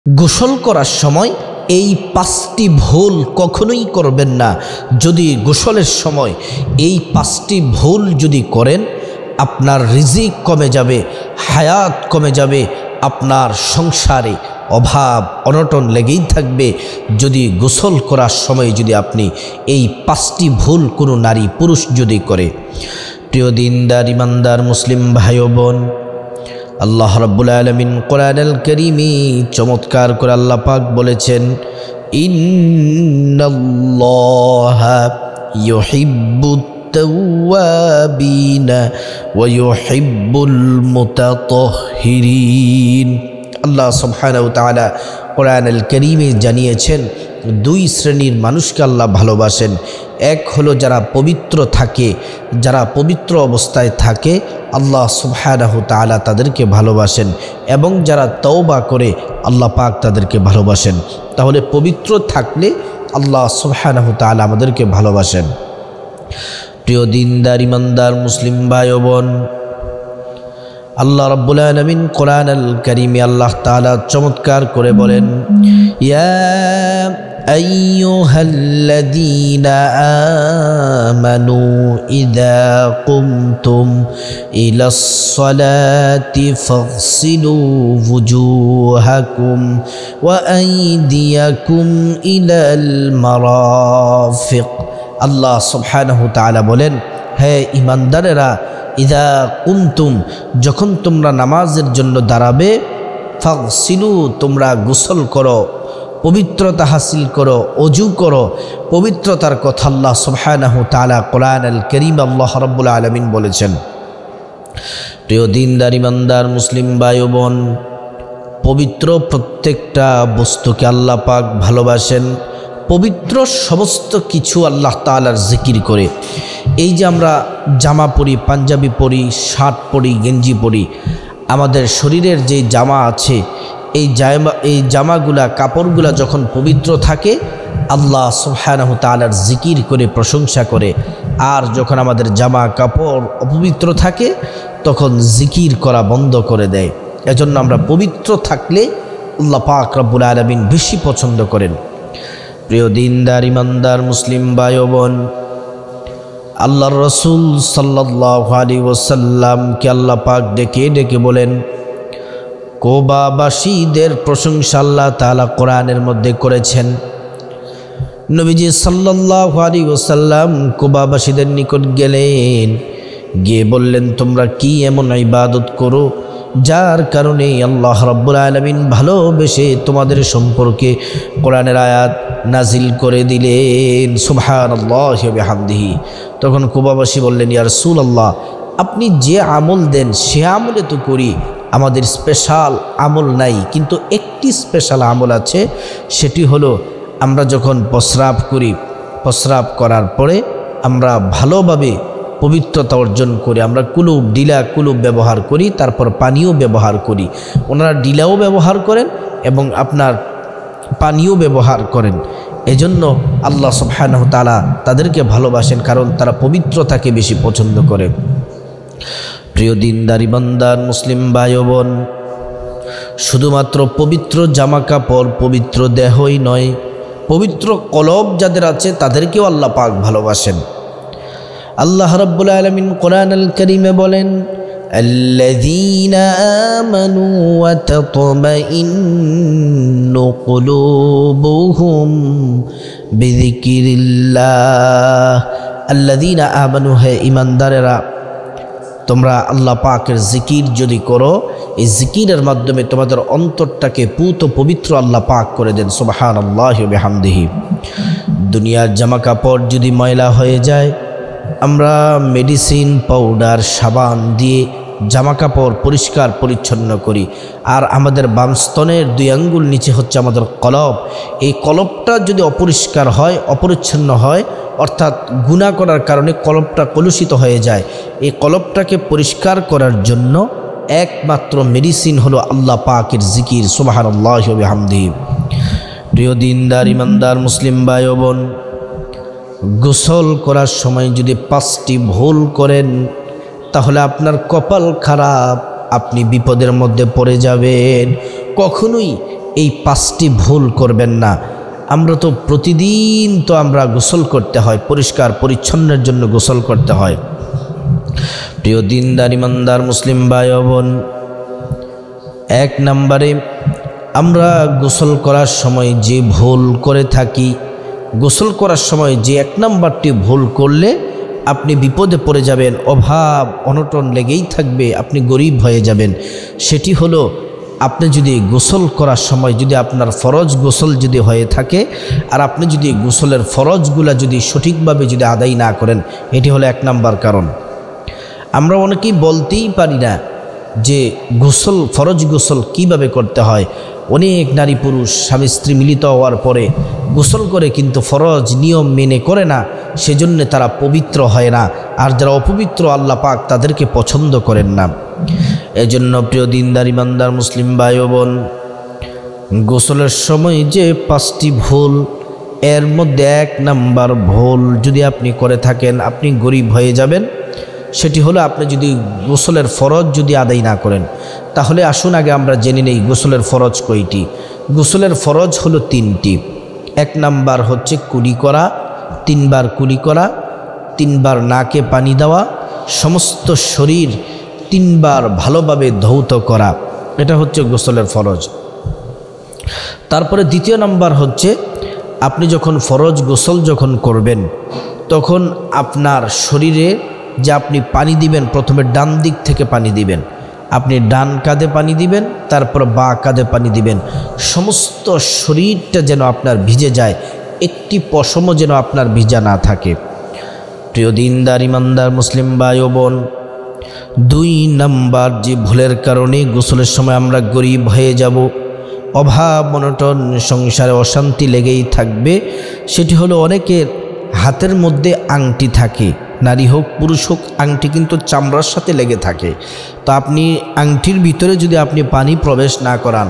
গোসল করার সময় এই 5টি ভুল কখনোই করবেন না। যদি গোসলের সময় এই 5টি ভুল যদি করেন, আপনার রিজিক কমে যাবে, হায়াত কমে যাবে, আপনার সংসারে অভাব অনটন লেগেই থাকবে। যদি গোসল করার সময় যদি আপনি এই 5টি ভুল কোনো নারী পুরুষ যদি করে। প্রিয় দিনদার ইমানদার মুসলিম ভাই ও বোন, আল্লাহ রাব্বুল আলামিন কোরআনুল কারীমে চমৎকার করে আল্লাহ পাক বলেছেন, ইন্নাল্লাহা ইউহিব্বুত তাওয়াবিনা ওয়া ইউহিব্বুল মুতাতাহহিরিন। আল্লাহ সুবহানাহু ওয়া তাআলা কোরআনুল কারীমে জানিয়েছেন, 2 শ্রেণীর মানুষকে আল্লাহ ভালোবাসেন। এক হলো যারা পবিত্র থাকে, যারা পবিত্র অবস্থায় থাকে আল্লাহ সুবহানাহু ওয়া তাআলা তাদেরকে ভালোবাসেন, এবং যারা তওবা করে আল্লাহ পাক তাদেরকে ভালোবাসেন। তাহলে পবিত্র থাকলে আল্লাহ সুবহানাহু ওয়া তাআলা আমাদেরকে ভালোবাসেন। প্রিয় দিনদার ইমানদার মুসলিম ভাই ও বোন, আল্লাহ রাব্বুল আলামিন কোরআনুল কারীমে আল্লাহ তাআলা চমৎকার করে বলেন, ইয়া আইয়ুহাল্লাযীনা আমানু ইযা কুমতুম ইলাস সালাতি ফাগসিলু ওয়ুজুহাকুম ওয়া আইদিয়াকুম ইলাল মারাফিক। আল্লাহ সুবহানাহু ওয়া তাআলা বলেন, হে ঈমানদারেরা, ইযা কুমতুম, যখন তোমরা নামাজের জন্য দাঁড়াবে, ফাগসিলু, তোমরা গোসল করো, পবিত্রতা হাসিল করো, ওযু করো। পবিত্রতার কথা আল্লাহ সুবহানাহু ওয়া তাআলা কোরআনুল কারীম আল্লাহ রাব্বুল আলামিন বলেছেন। প্রিয় দিনদার ইমানদার মুসলিম ভাই ও বোন, পবিত্র প্রত্যেকটা বস্তুকে আল্লাহ পাক ভালোবাসেন। পবিত্র সমস্ত কিছু আল্লাহ তাআলার জিকির করে। এই যে আমরা জামা পরি, পাঞ্জাবি পরি, শার্ট পরি, গেঞ্জি পরি, আমাদের শরীরের যে জামা আছে, এই জামাগুলা, কাপড়গুলা যখন পবিত্র থাকে আল্লাহ সুবহানাহু ওয়া তাআলার জিকির করে, প্রশংসা করে। আর যখন আমাদের জামা কাপড় অপবিত্র থাকে তখন জিকির করা বন্ধ করে দেয়। এজন্য আমরা পবিত্র থাকলে আল্লাহ পাক রব্বুল আলামিন বেশি পছন্দ করেন। প্রিয় দিনদার ইমানদার মুসলিম ভাই ও বোন, আল্লাহর রাসূল সাল্লাল্লাহু আলাইহি ওয়াসাল্লামকে আল্লাহ পাক ডেকে ডেকে বলেন, কুবাবাসীদের প্রশংসা আল্লাহ তাআলা কোরআনের মধ্যে করেছেন। নবীজি সাল্লাল্লাহু আলাইহি ওয়াসাল্লাম কুবাবাসীদের নিকট গেলেন, গিয়ে বললেন, তোমরা কি এমন ইবাদত করো যার কারণে আল্লাহ রাব্বুল আলামিন ভালোবেসে তোমাদের সম্পর্কে কোরআনের আয়াত নাজিল করে দিলেন। সুবহানাল্লাহি ওয়া বিহামদিহি। তখন কুবাবাসী বললেন, ইয়া রাসূলুল্লাহ, আপনি যে আমল দেন সে আমলে তো করি, আমাদের স্পেশাল আমল নাই, কিন্তু একটি স্পেশাল আমল আছে। সেটি হলো আমরা যখন প্রস্রাব করি, প্রস্রাব করার পরে আমরা ভালোভাবে পবিত্রতা অর্জন করি। আমরা কুলুব, ডিলা কুলুব ব্যবহার করি, তারপর পানিও ব্যবহার করি। ওনারা ডিলাও ব্যবহার করেন এবং আপনার পানিও ব্যবহার করেন। এজন্য আল্লাহ সুবহানাহু ওয়া তাআলা তাদেরকে ভালোবাসেন, কারণ তারা পবিত্রতাকে বেশি পছন্দ করে। প্রিয় দিনদার ইমানদার মুসলিম ভাই ও বোন, শুধুমাত্র পবিত্র জামা কাপড়, পবিত্র দেহই নয়, পবিত্র কলব যাদের আছে তাদেরকেও আল্লাহ পাক ভালোবাসেন। আল্লাহ রাব্বুল আলামিন কোরআনুল কারীমে বলেন, আল্লাযীনা আমানু ওয়া তাতমাইন্নু কুলুবুহুম বিযিকরিল্লাহ। আল্লাযীনা আমানু, হে ঈমানদারেরা, তোমরা আল্লাহ পাকের জিকির যদি করো, এই জিকিরের মাধ্যমে তোমাদের অন্তরটাকে পুত পবিত্র আল্লাহ পাক করে দেন। সুবহানাল্লাহি ওয়া বিহামদিহি। দুনিয়ার জামা কাপড় যদি ময়লা হয়ে যায়, আমরা মেডিসিন, পাউডার, সাবান দিয়ে জামা কাপড় পরিষ্কার পরিচ্ছন্ন করি। আর আমাদের বাম স্তনের 2 আঙ্গুল নিচে হচ্ছে আমাদের কলব। এই কলবটা যদি অপরিষ্কার হয়, অপরিচ্ছন্ন হয়, অর্থাৎ গুনাহ করার কারণে কলবটা কলুষিত হয়ে যায়, এই কলবটাকে পরিষ্কার করার জন্য একমাত্র মেডিসিন হলো আল্লাহ পাকের জিকির। সুবহানাল্লাহি ওয়া বিহামদিহি। প্রিয় দিনদার ইমানদার মুসলিম ভাই ও বোন, গোসল করার সময় যদি 5টি ভুল করেন তাহলে আপনার কপাল খারাপ, আপনি বিপদের মধ্যে পড়ে যাবেন। কখনোই এই 5টি ভুল করবেন না। আমরা তো প্রতিদিন তো আমরা গোসল করতে হয়, পরিষ্কার পরিচ্ছন্নের জন্য গোসল করতে হয়। প্রিয় দিনদার ইমানদার মুসলিম ভাই ও বোন, 1 নম্বরে আমরা গোসল করার সময় যে ভুল করে থাকি, গোসল করার সময় যে 1 নম্বরটি ভুল করলে আপনি বিপদে পড়ে যাবেন, অভাব অনটন লেগেই থাকবে, আপনি গরিব হয়ে যাবেন, সেটি হলো আপনি যদি গোসল করার সময় যদি আপনার ফরজ গোসল যদি হয়ে থাকে আর আপনি যদি গোসলের ফরজগুলা যদি সঠিকভাবে যদি আদায় না করেন, এটি হলো 1 নম্বর কারণ। আমরা অনেকেই বলতেই পারি না যে গোসল ফরজ গোসল কিভাবে করতে হয়। অনেক নারী পুরুষ স্বামী স্ত্রী মিলিত হওয়ার পরে গোসল করে কিন্তু ফরজ নিয়ম মেনে করে না, সেজন্য তারা পবিত্র হয় না। আর যারা অপবিত্র আল্লাহ পাক তাদেরকে পছন্দ করেন না। এজন্য প্রিয় দিনদার ইমানদার মুসলিম ভাই ও বোন, গোসলের সময় যে 5টি ভুল, এর মধ্যে 1 নম্বর ভুল যদি আপনি করে থাকেন আপনি গরিব হয়ে যাবেন। সেটি হলো আপনি যদি গোসলের ফরজ যদি আদায় না করেন। তাহলে আসুন আগে আমরা জেনে নেই গোসলের ফরজ কয়টি। গোসলের ফরজ হলো 3টি। 1 নাম্বার হচ্ছে কুলি করা, 3 বার কুলি করা, 3 বার নাকে পানি দেওয়া, সমস্ত শরীর 3 বার ভালোভাবে ধৌত করা, এটা হচ্ছে গোসলের ফরজ। তারপরে 2য় নাম্বার হচ্ছে আপনি যখন ফরজ গোসল যখন করবেন তখন আপনার শরীরে যে আপনি পানি দিবেন, প্রথমে ডান দিক থেকে পানি দিবেন, আপনি ডান কাঁধে পানি দিবেন, তারপর বাঁ কাঁধে পানি দিবেন, সমস্ত শরীরটা যেন আপনার ভিজে যায়, একটি পশমও যেন আপনার ভিজা না থাকে। প্রিয় দিনদার ইমানদার মুসলিম ভাই ও বোন, 2 নাম্বার যে ভুলের কারণে গোসলের সময় আমরা গরিব হয়ে যাব, অভাব অনটন সংসারে অশান্তি লেগেই থাকবে, সেটি হলো অনেকের হাতের মধ্যে আংটি থাকে, নারী হোক পুরুষ হোক, আংটি কিন্তু চামড়ার সাথে লেগে থাকে। তো আপনি আংটির ভিতরে যদি আপনি পানি প্রবেশ না করান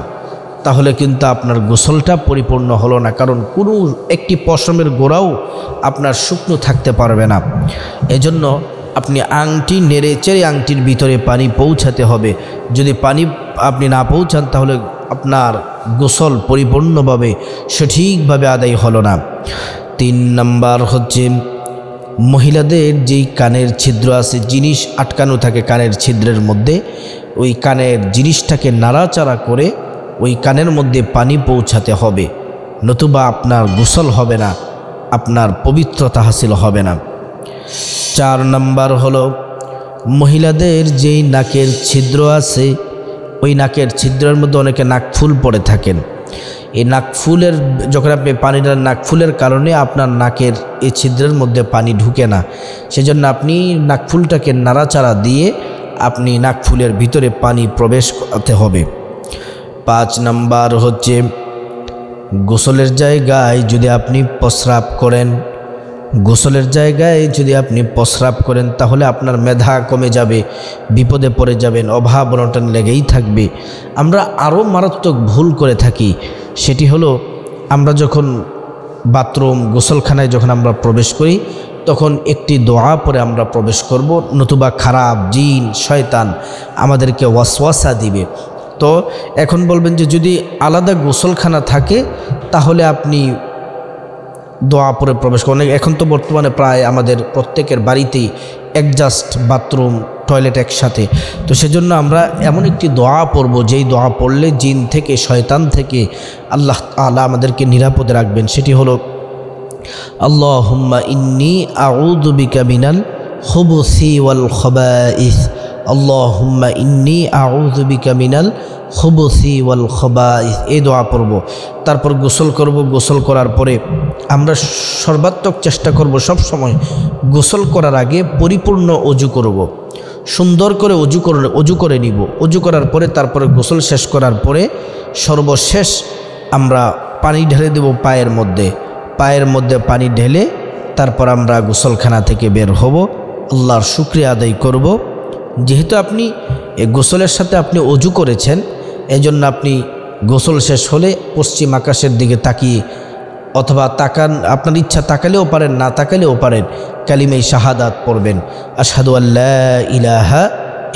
তাহলে কিন্তু আপনার গোসলটা পরিপূর্ণ হলো না, কারণ কোনো একটি পশমের গোড়াও আপনার শুকনো থাকতে পারবে না। এজন্য আপনি আংটি নেড়ে চেড়ে আংটির ভিতরে পানি পৌঁছাতে হবে। যদি পানি আপনি না পৌঁছান তাহলে আপনার গোসল পরিপূর্ণভাবে সঠিকভাবে আদায় হলো না। 3 নাম্বার হচ্ছে মহিলাদের যেই কানের ছিদ্র আছে, জিনিস আটকানো থাকে কানের ছিদ্রের মধ্যে, ওই কানের জিনিসটাকে নাড়াচাড়া করে ওই কানের মধ্যে পানি পৌঁছাতে হবে, নতুবা আপনার গোসল হবে না, আপনার পবিত্রতা হাসিল হবে না। 4 নাম্বার হলো মহিলাদের যেই নাকের ছিদ্র আছে, ওই নাকের ছিদ্রের মধ্যে অনেকে নাকফুল পরে থাকেন। এই নাকফুলের যখন আপনি পানি দেন, নাকফুলের কারণে আপনার নাকের এই ছিদ্রের মধ্যে পানি ঢুকে না, সেজন্য আপনি নাকফুলটাকে নাড়াচাড়া দিয়ে আপনি নাকফুলের ভিতরে পানি প্রবেশ করতে হবে। 5 নাম্বার হচ্ছে গোসলের জায়গায় যদি আপনি প্রস্রাব করেন, গোসলের জায়গায় যদি আপনি প্রস্রাব করেন তাহলে আপনার মেধা কমে যাবে, বিপদে পড়ে যাবেন, অভাব অনটন লেগেই থাকবে। আমরা আরও মারাত্মক ভুল করে থাকি, সেটি হলো আমরা যখন বাথরুম গোসলখানায় যখন আমরা প্রবেশ করি তখন একটি দোয়া পরে আমরা প্রবেশ করব, নতুবা খারাপ জিন শয়তান আমাদেরকে ওয়াসওয়াসা দিবে। তো এখন বলবেন যে যদি আলাদা গোসলখানা থাকে তাহলে আপনি দোয়া পরে প্রবেশ করেন। এখন তো বর্তমানে প্রায় আমাদের প্রত্যেকের বাড়িতেই অ্যাডজাস্ট বাথরুম টয়লেট একসাথে, তো সেজন্য আমরা এমন একটি দোয়া পড়ব যেই দোয়া পড়লে জিন থেকে শয়তান থেকে আল্লাহ তাআলা আমাদেরকে নিরাপদে রাখবেন। সেটি হলো আল্লাহুম্মা ইন্নী আউযু বিকা মিনাল খুবুসি ওয়াল খাবাইস, আল্লাহুম্মা ইন্নী আউযু বিকা মিনাল খুবুসি ওয়াল খাবাইস, এই দোয়া পড়ব। তারপর গোসল করব। গোসল করার পরে আমরা সর্বাত্মক চেষ্টা করব সব সময় গোসল করার আগে পরিপূর্ণ ওযু করব, সুন্দর করে ওযু করে নিব। ওযু করার পরে তারপরে গোসল শেষ করার পরে সর্বশেষ আমরা পানি ঢেলে দেব পায়ের মধ্যে পানি ঢেলে তারপর আমরা গোসলখানা থেকে বের হব, আল্লাহর শুকরিয়া আদায় করব। যেহেতু আপনি এই গোসলের সাথে আপনি ওযু করেছেন, এজন্য আপনি গোসল শেষ হলে পশ্চিম আকাশের দিকে তাকিয়ে অথবা তাকান, আপনার ইচ্ছা তাকালেও পারেন, না তাকালেও পারেন, কালিমে শাহাদাত পড়বেন, আশহাদু আল্লা ইলাহা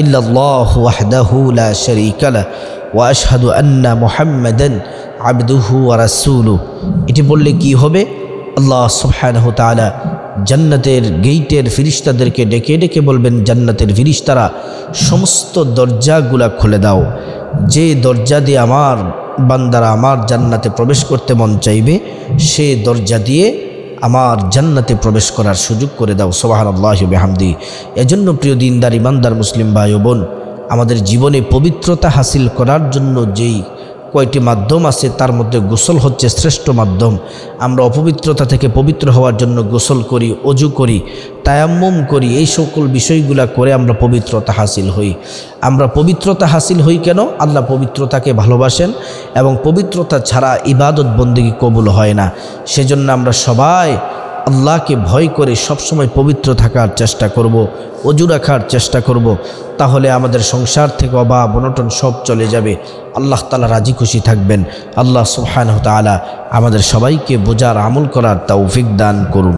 ইল্লাল্লাহু ওয়াহদাহু লা শারীকা লাহু ওয়া আশহাদু আন্না মুহাম্মাদান আবদুহু ওয়া রাসূলুহু। এটি বললে কি হবে? আল্লাহ সুবহানাহু ওয়া তাআলা জান্নাতের গেইটের ফিরিস্তাদেরকে ডেকে ডেকে বলবেন, জান্নাতের ফিরিস্তারা সমস্ত দরজাগুলা খুলে দাও, যে দরজা দিয়ে আমার বান্দারা আমার জান্নাতে প্রবেশ করতে মন চাইবে সে দরজা দিয়ে আমার জান্নাতে প্রবেশ করার সুযোগ করে দাও। সুবহানাল্লাহি ওয়া বিহামদি। এজন্য প্রিয় দিনদার ইমানদার মুসলিম ভাই ও বোন, আমাদের জীবনে পবিত্রতা হাসিল করার জন্য যেই কয়টি মাধ্যম আছে তার মধ্যে গোসল হচ্ছে শ্রেষ্ঠ মাধ্যম। আমরা অপবিত্রতা থেকে পবিত্র হওয়ার জন্য গোসল করি, অজু করি, তায়াম্মুম করি, এই সকল বিষয়গুলা করে আমরা পবিত্রতা হাসিল হই। আমরা পবিত্রতা হাসিল হই কেন? আল্লাহ পবিত্রতাকে ভালোবাসেন এবং পবিত্রতা ছাড়া ইবাদত বন্দেগী কবুল হয় না। সেজন্য আমরা সবাই আল্লাহকে ভয় করে সবসময় পবিত্র থাকার চেষ্টা করব, অজু রাখার চেষ্টা করব। তাহলে আমাদের সংসার থেকে অভাব অনটন সব চলে যাবে, আল্লাহ তাআলা রাজি খুশি থাকবেন। আল্লাহ সুবহানাহু ওয়া তাআলা আমাদের সবাইকে বোঝার আমল করার তৌফিক দান করুন।